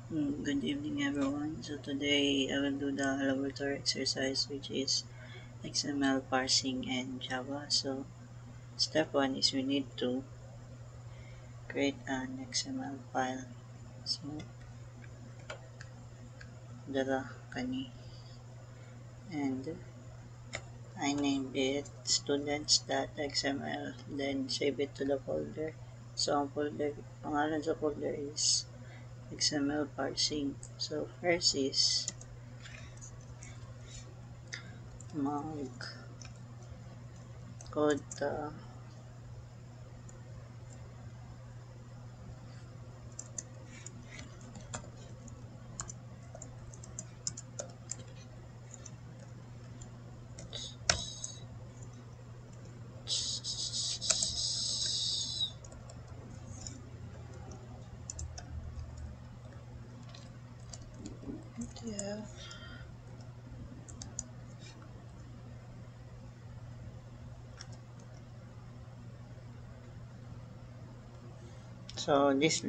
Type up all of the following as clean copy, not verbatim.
Good evening, everyone. So today I will do the laboratory exercise, which is XML parsing and Java. So step one is we need to create an XML file. So dala kani, and I name it students.xml. Then save it to the folder. So pangalan sa folder is XML parsing. So first is mag code the yeah. So this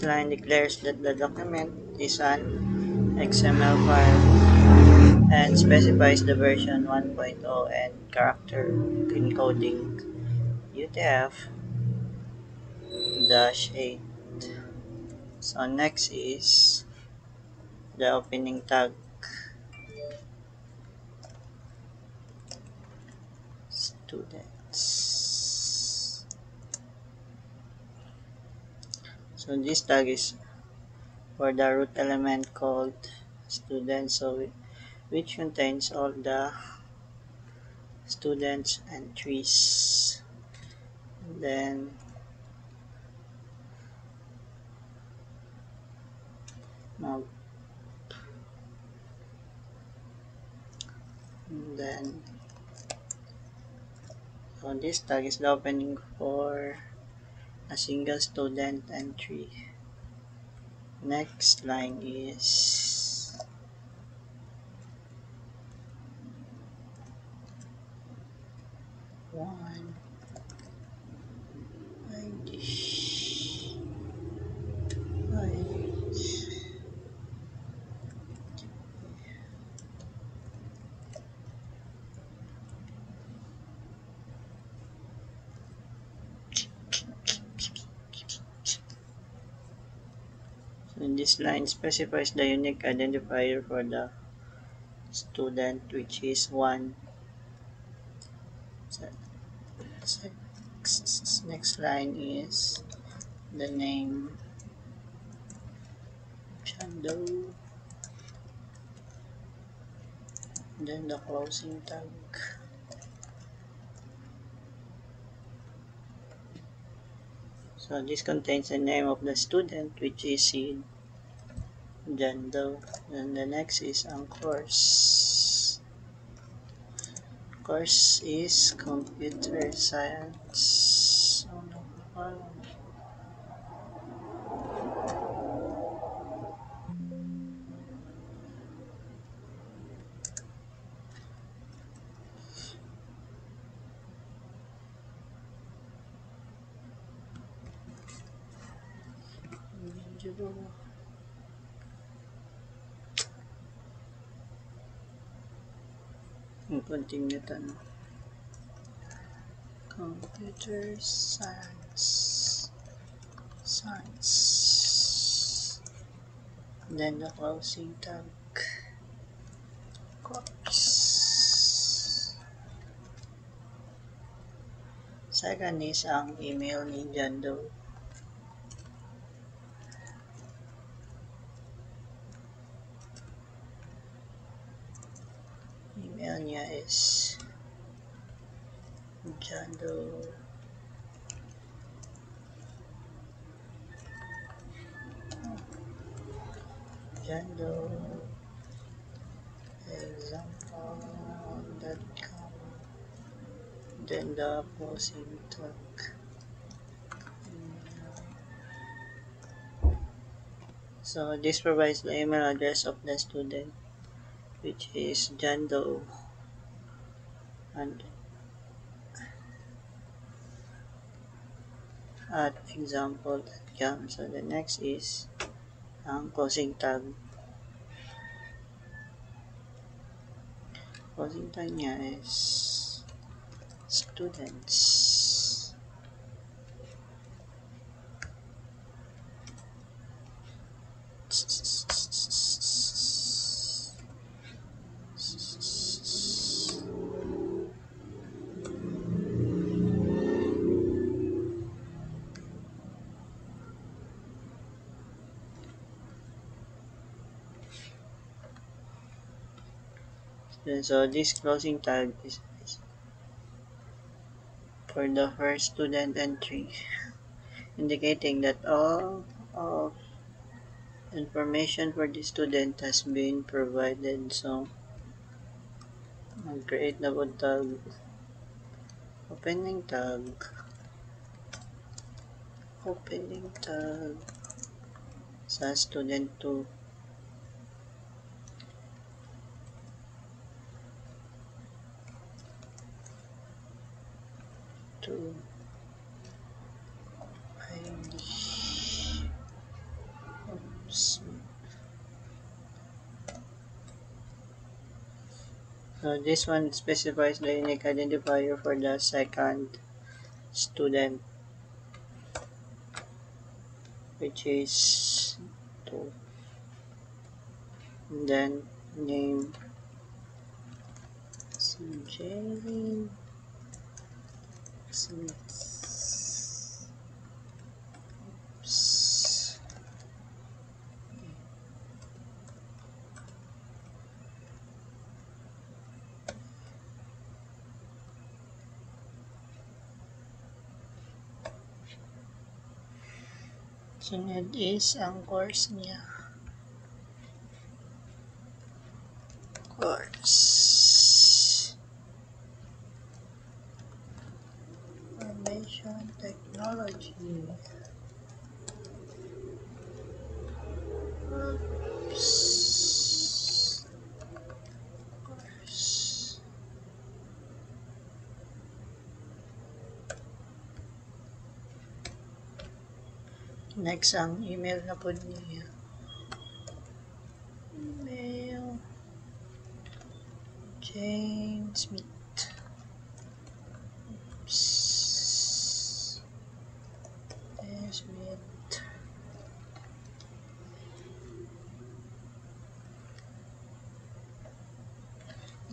line declares that the document is an XML file and specifies the version 1.0 and character encoding UTF-8. So next is the opening tag students. So this tag is for the root element called students, which contains all the students entries. And mag then so this tag is the opening for a single student entry. Next line is one ID. So this line specifies the unique identifier for the student, which is one. So, next line is the name Chando, then the closing tag. So this contains the name of the student, which is Sid Jando. And the next is ang course. Course is computer science. Oh no, continue tanong. Computer science. Then the closing tag. Course. Second is ang email ni Jando. Email niya is Jando example.com, then the closing tag. So this provides the email address of the student, which is Jando and at example.com. So the next is ang closing tag. Closing tag niya is students. So this closing tag is for the first student entry, indicating that all of information for the student has been provided. So mag-create na po tag, opening tag, sa student 2. To ID. Oops. So this one specifies the unique identifier for the second student, which is 2. And then name CJ Smith. Oops. Sunod is ang course niya. Course Information Technology. Oops. Course. Next ang email na po niya. Email Jane Smith. Oops. Smith.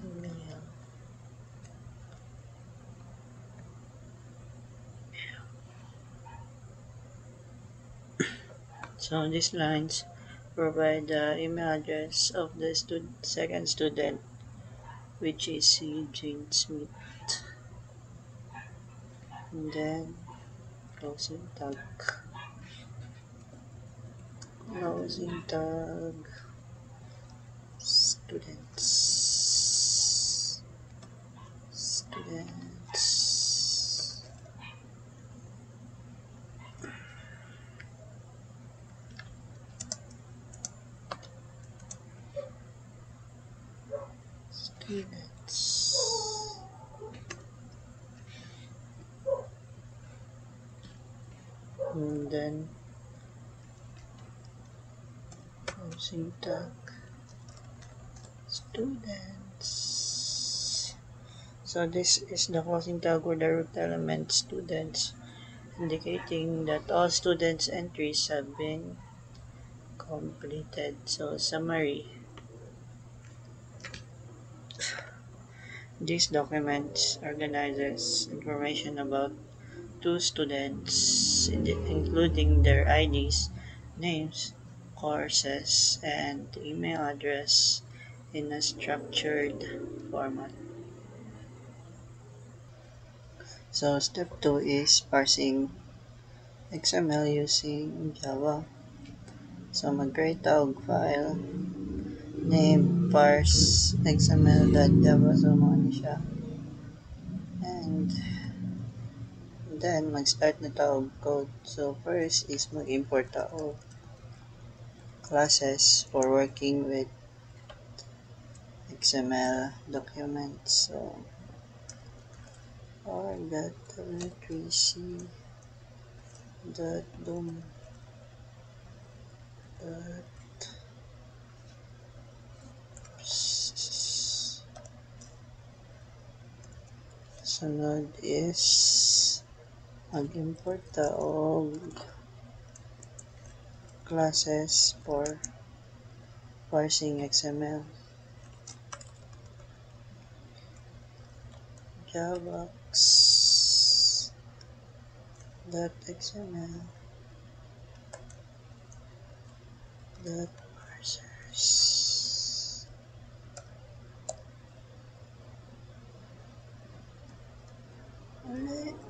Email. So these lines provide the email address of the second student, which is Eugene Smith. And then closing tag. Closing tag. Students. And then closing tag students. So this is the closing tag for the root element students, indicating that all students' entries have been completed. So summary. This document organizes information about 2 students, including their IDs, names, courses, and email address in a structured format. So step 2 is parsing XML using Java. So mag-create tawag file, name parse xml.java, so mga siya. And then mag-start na tawag code. So first is mag-import tawag classes for working with XML documents. So r.w3c.dom Sunod is mag-import ta og classes for parsing XML. javax.xml parsers. Alright.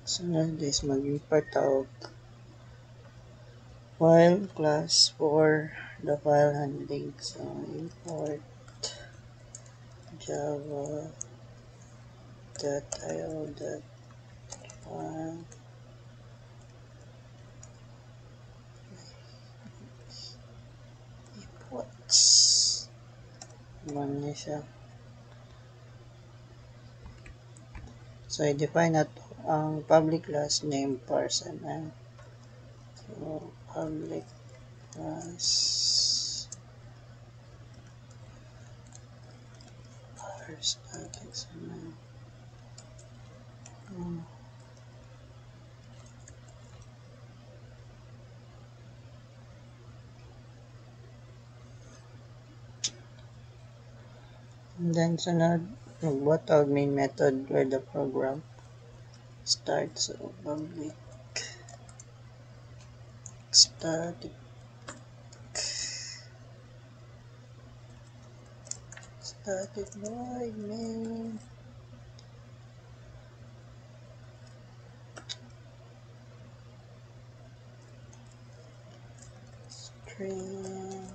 Sunod is mag-import ta og file class for the file handling. So import java.io.file imports. Naman siya. So i-define na to ang public class name person. So public class parse.xml. And then sunod, magbuhat og main method where the program starts. So public static void main string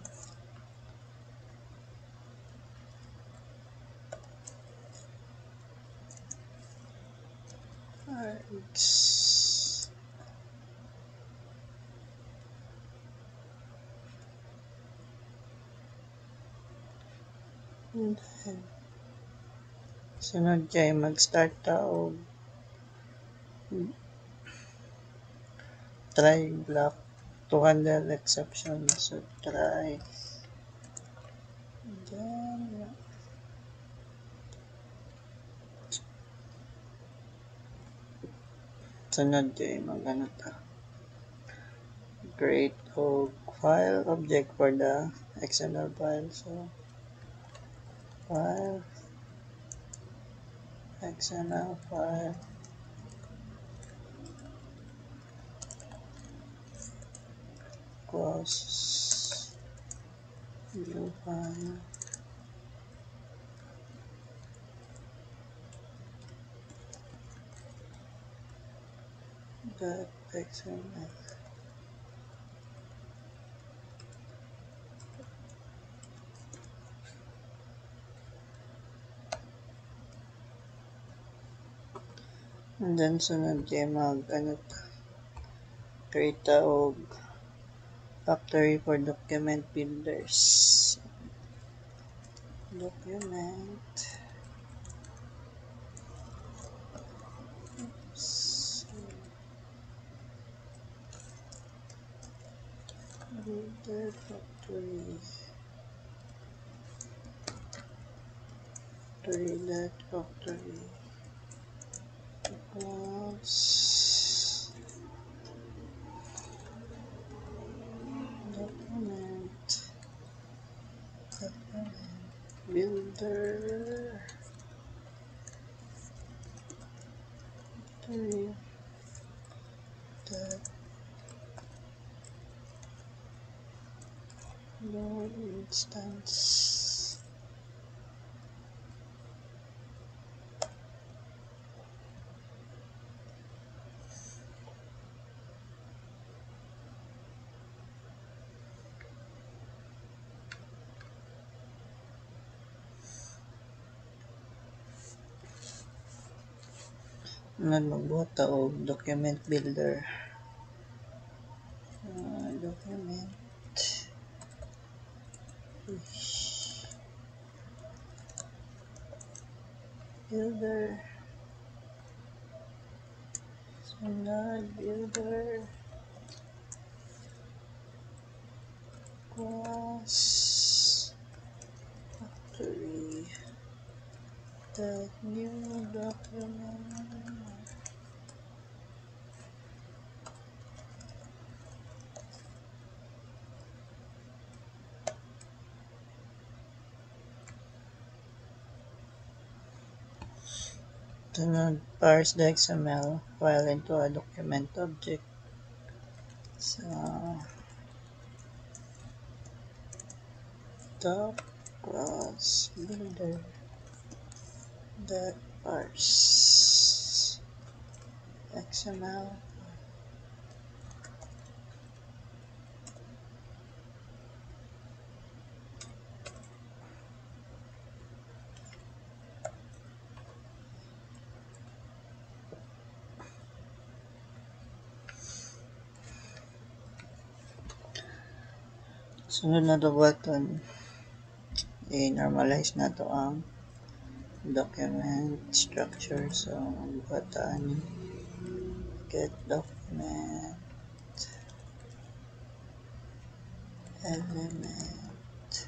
args. And then sunod kay mag-start ta og try block to handle exception. So try. And then sunod kay mag-ano ta, create og file object for the XML file. So file XML file equals new file dot XML. And then sunod kay mag-ano ta, create ta og factory for document builders. Document builder factory equals document builder factory dot load instance. Magbuhat ta og document builder. Document builder sunod builder equals the new document. To parse the XML file into a document object. So doc class builder dot parse XML. Sunod na to button, i-normalize na to ang document structure. So button get document element,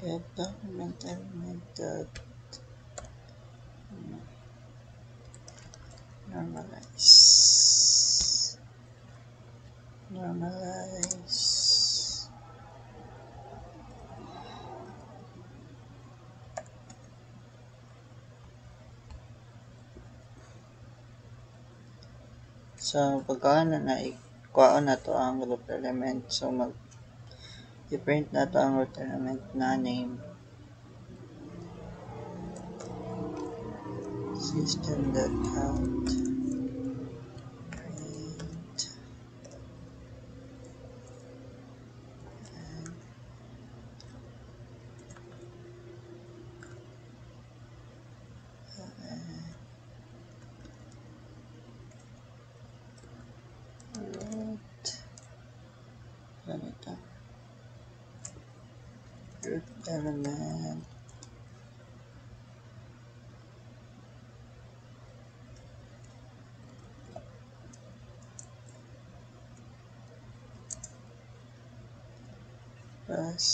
get document element dot normalize. So pagka na ikuha na to ang root element, so i-print na to ang root element na name system.out print root ganito root element plus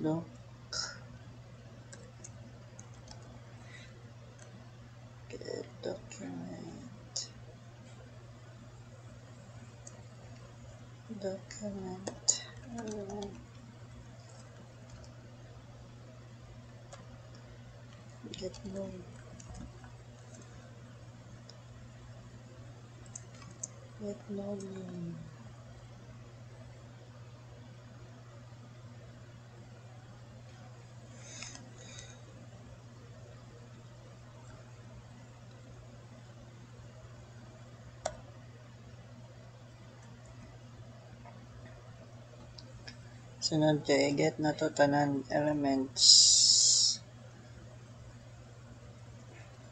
doc get document get node name. Sunod kay get na to tanan elements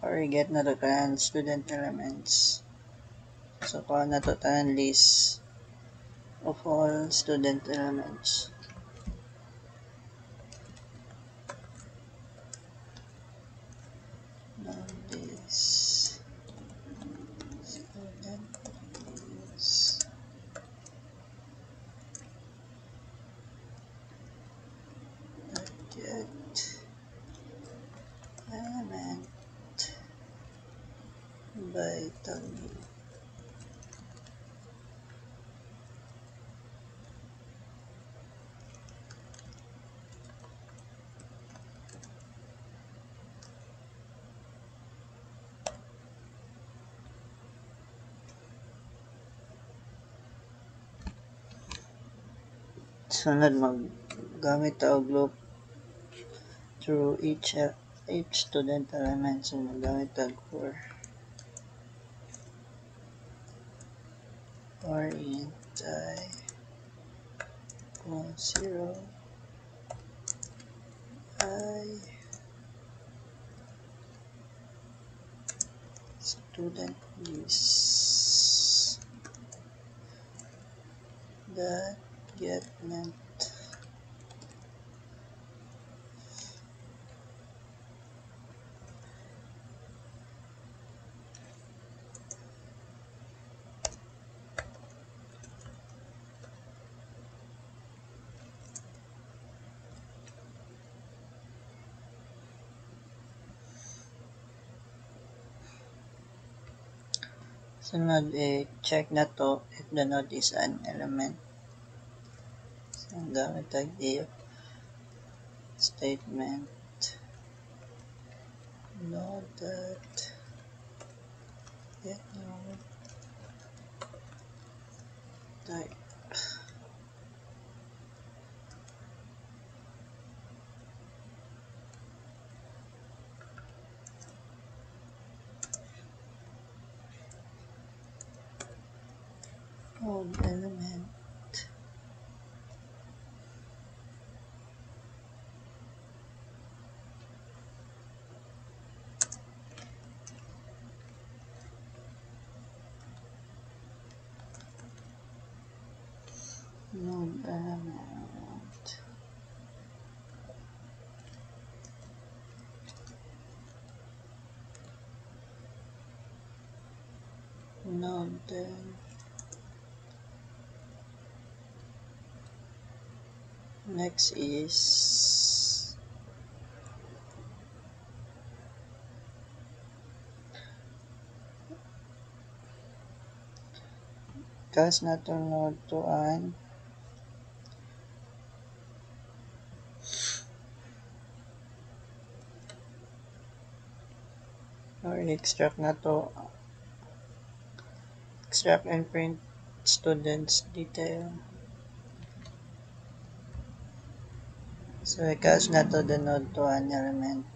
or get na to tanan student elements. So kuha na to tanan list of all student elements. Now this student is get element by Tony. Sunod maggamit og loop through each student element. So maggamit og for int I equals 0 I student list that get length Sunod, check na to if the node is an element. So, ang gamit tag if statement node dot get node type. Node element. Node element. Node next is cast na to node to an or extract na to extract and print students detail. So cast na to the node to an element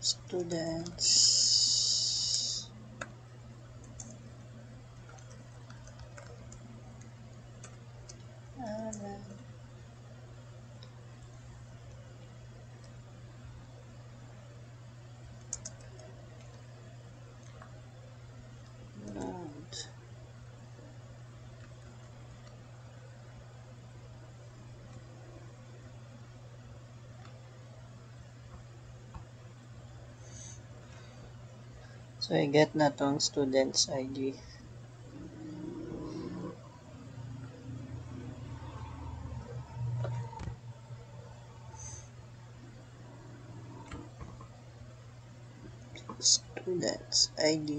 students element node. So i-get na tong students ID. Students ID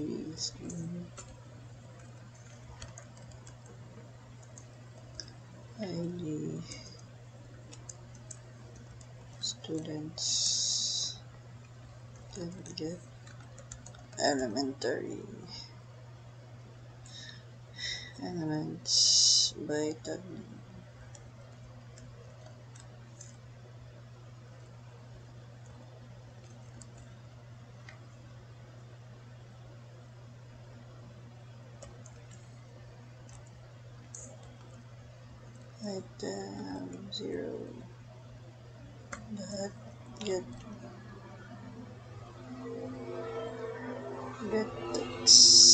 students then get elementary elements by tag item 0 dot get text.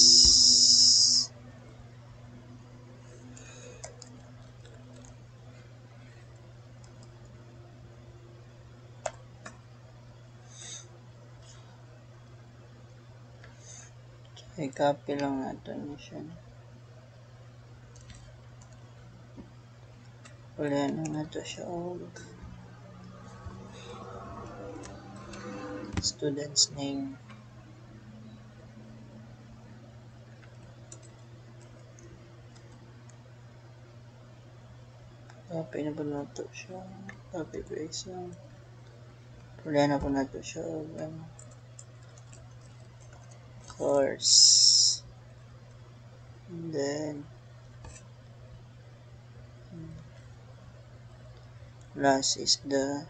I-copy lang natin siya. Ulihan na ito siya student's name. Copy na po na ito siya. Copy paste lang. Ulihan na po na ito siya course. And then last is the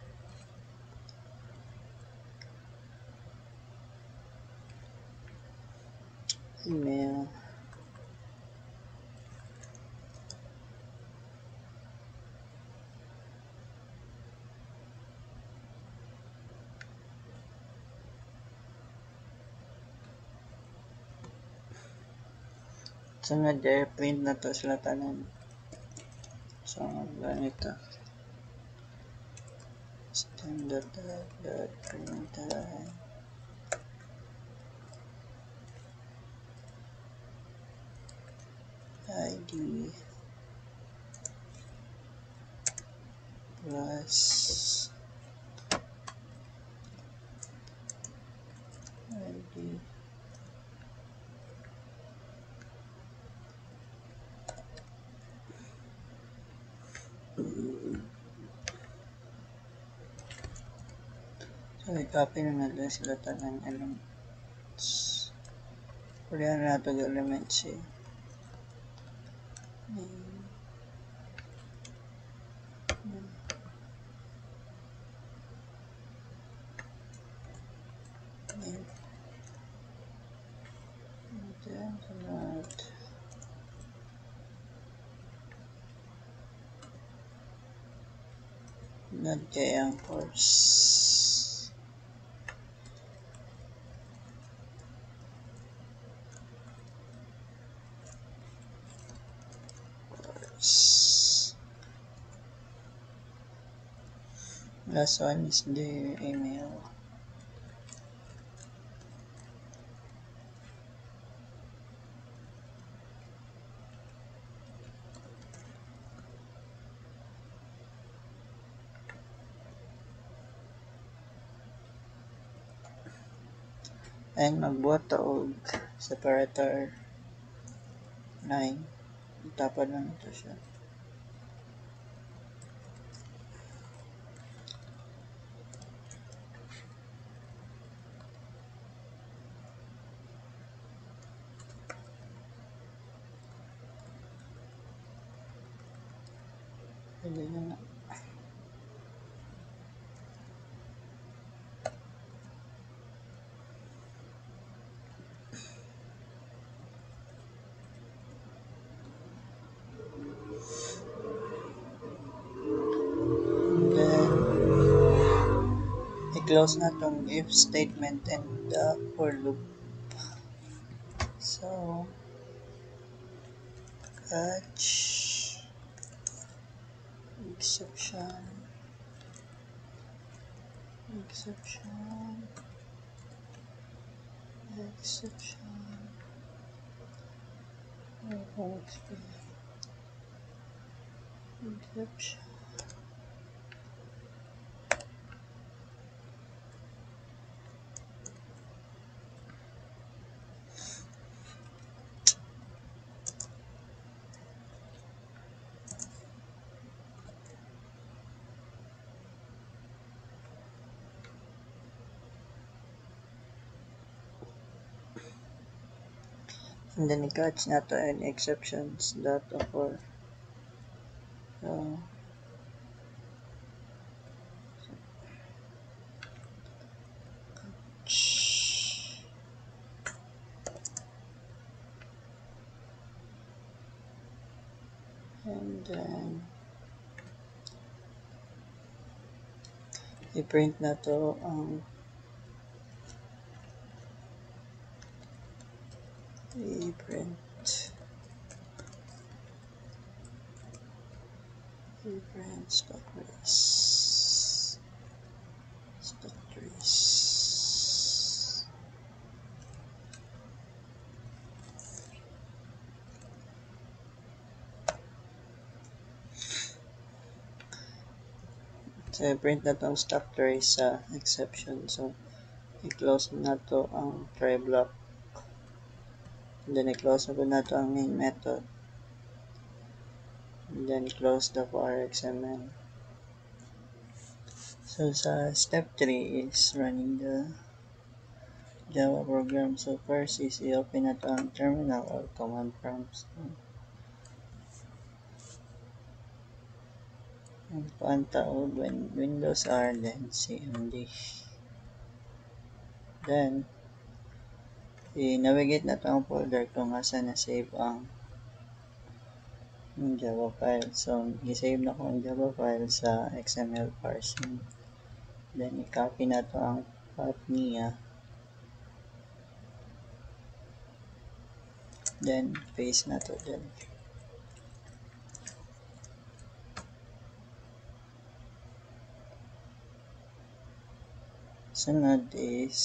email. Sunod print na to sila tanan. So ganito. Standard print ID plus ID. So, i-copy na natin sila tanang elements. Kulihan na ito elements eh. Name. Name. And then, sunod. Sunod kaya ang course. Last one is the email. And magbuhat ta og separator 9. Tapad lang ito siya. Pwede na nga. I-close na tong if statement and the for loop. So, catch exception exception exception. And then i-catch na to any exceptions that occur. So, catch. And then i-print na to ang i-print stock trace. So, i-print na to ang stock trace sa exception. So, i-close na to ang try block. And then i-close na to ang main method. And then close the for XML. So sa step 3 is running the Java program. So first is i-open na to ang terminal or command prompts. Ang pantaod when Windows R, then CMD. Then i-navigate na to ang folder kung asa na save ang Java file. So, i-save na ko ang Java file sa XML parsing. Then, i-copy na to ang path niya. Then, paste na to dyan. Sunod is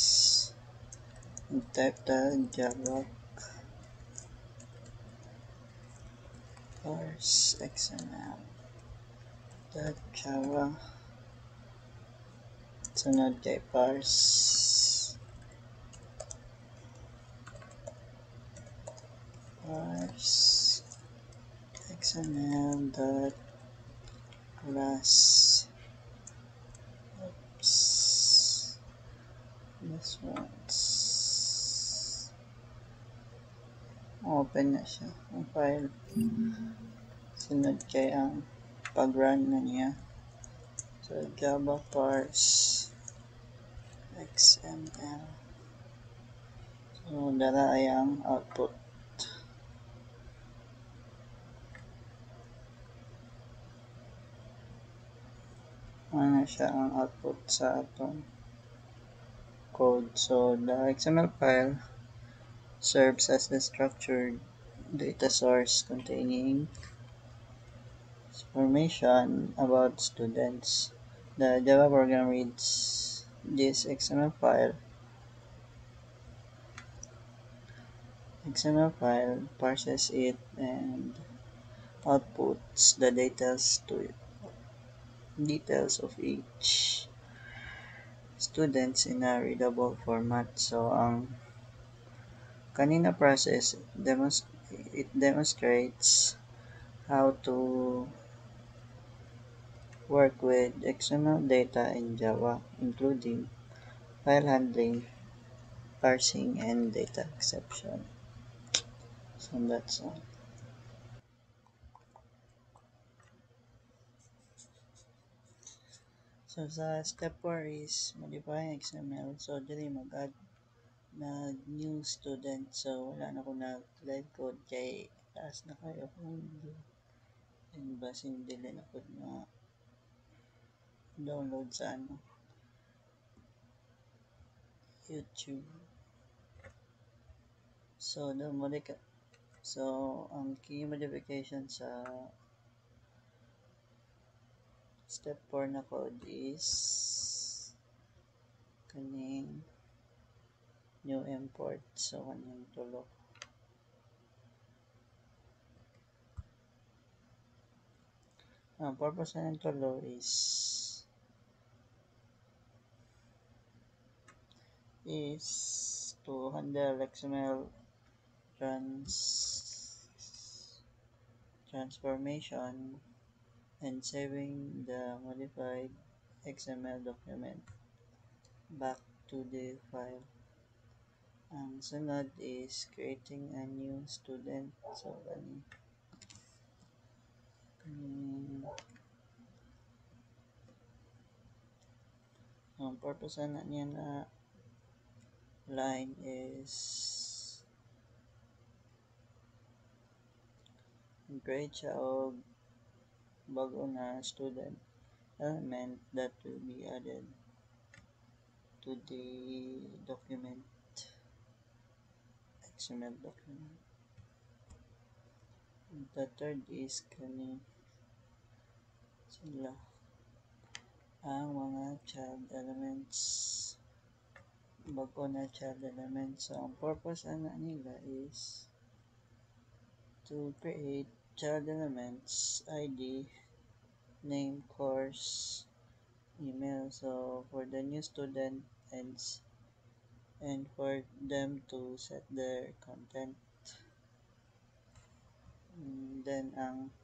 type the Java parse XML. dot java sunod kay parse xml dot class. Oops. This one's open na siya ang file. Sunod kay ang pag-run na niya. So java parse xml. So dara ay ang output. Ano siya ang output sa atong code. So the XML file serves as the structured data source containing information about students. The Java program reads this XML file, parses it, and outputs the details of each students in a readable format. So ang kanina process it demonstrates how to work with XML data in Java, including file handling, parsing, and data exception. So that's all. So sa step 4 is modifying XML. So dili mag-add na new student. So wala na ko na live code kay taas na kayo kung and basin dili na ko na download sa YouTube. So ang key modification sa step 4 na code is kaning new import. So kaning tulo. Ang purpose na ng tulo is to handle XML transformation and saving the modified XML document back to the file. Ang sunod is creating a new student. So, ang purpose na niya na line is create siya og bago na student element that will be added to the document, XML document. The third is sila ang mga child elements, bago na child elements. So ang purpose na nila is to create child elements, ID, name, course, email. So for the new student and for them to set their content. And then ang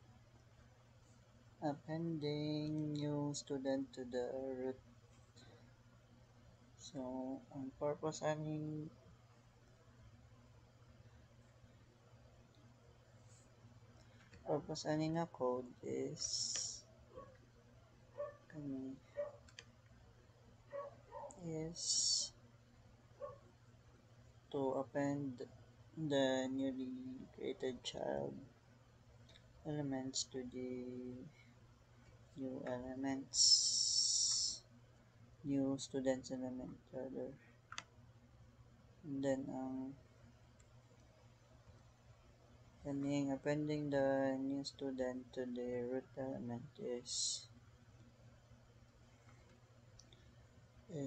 appending new student to the root. So ang purpose ani na code is to append the newly created child elements to the new students element rather. And then appending the new student to the root element is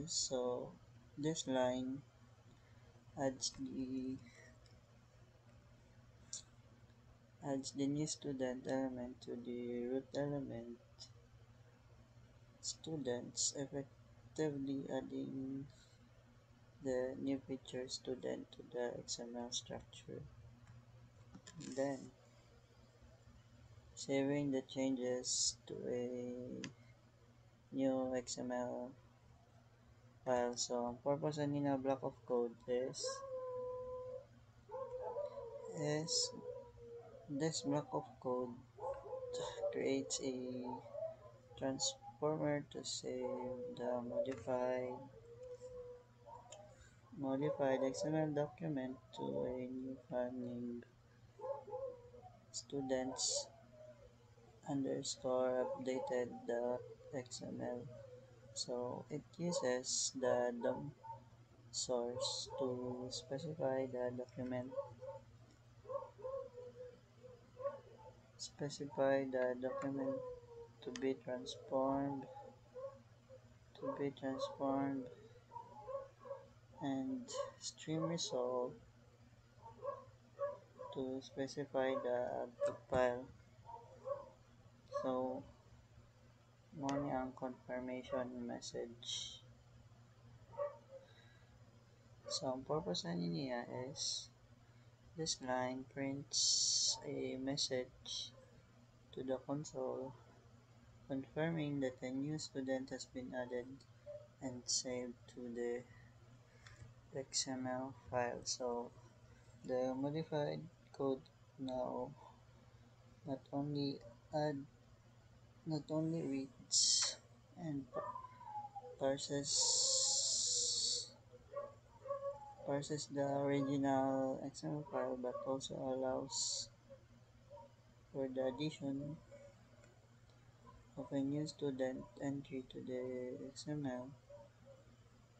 so this line adds the new student element to the root element students, effectively adding the new feature student to the XML structure. Then saving the changes to a new XML file. So ang purpose in a block of code is this block of code creates a transformer to save the modified XML document to a new file named students underscore updated.xml. So it uses the DOM source to specify the document to be transformed and stream result to specify the output file. So mo ang confirmation message. So ang purpose na niya is this line prints a message to the console confirming that a new student has been added and saved to the XML file. So the modified code now not only add not only reads and parses the original XML file but also allows for the addition of a new student entry to the XML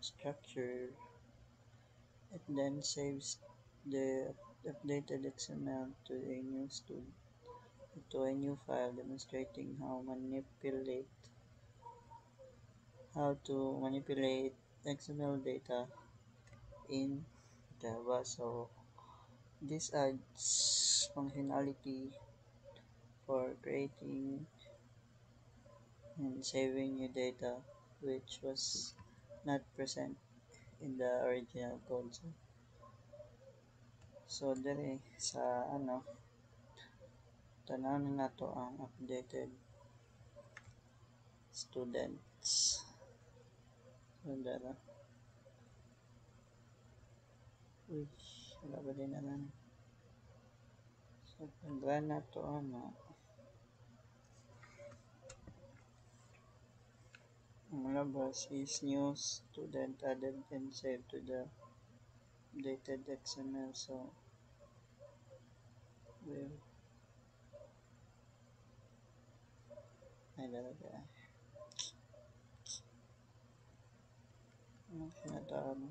structure. It then saves the updated XML to a new file demonstrating how to manipulate XML data in Java. So this adds functionality for creating and saving new data which was not present in the original code. So dere sa tanaw na nato ang updated students. So dara. Uy, wala ba din na lang. So pag na to ang labas is new student added and saved to the updated XML. So well, ay talaga. Ano sinatawag?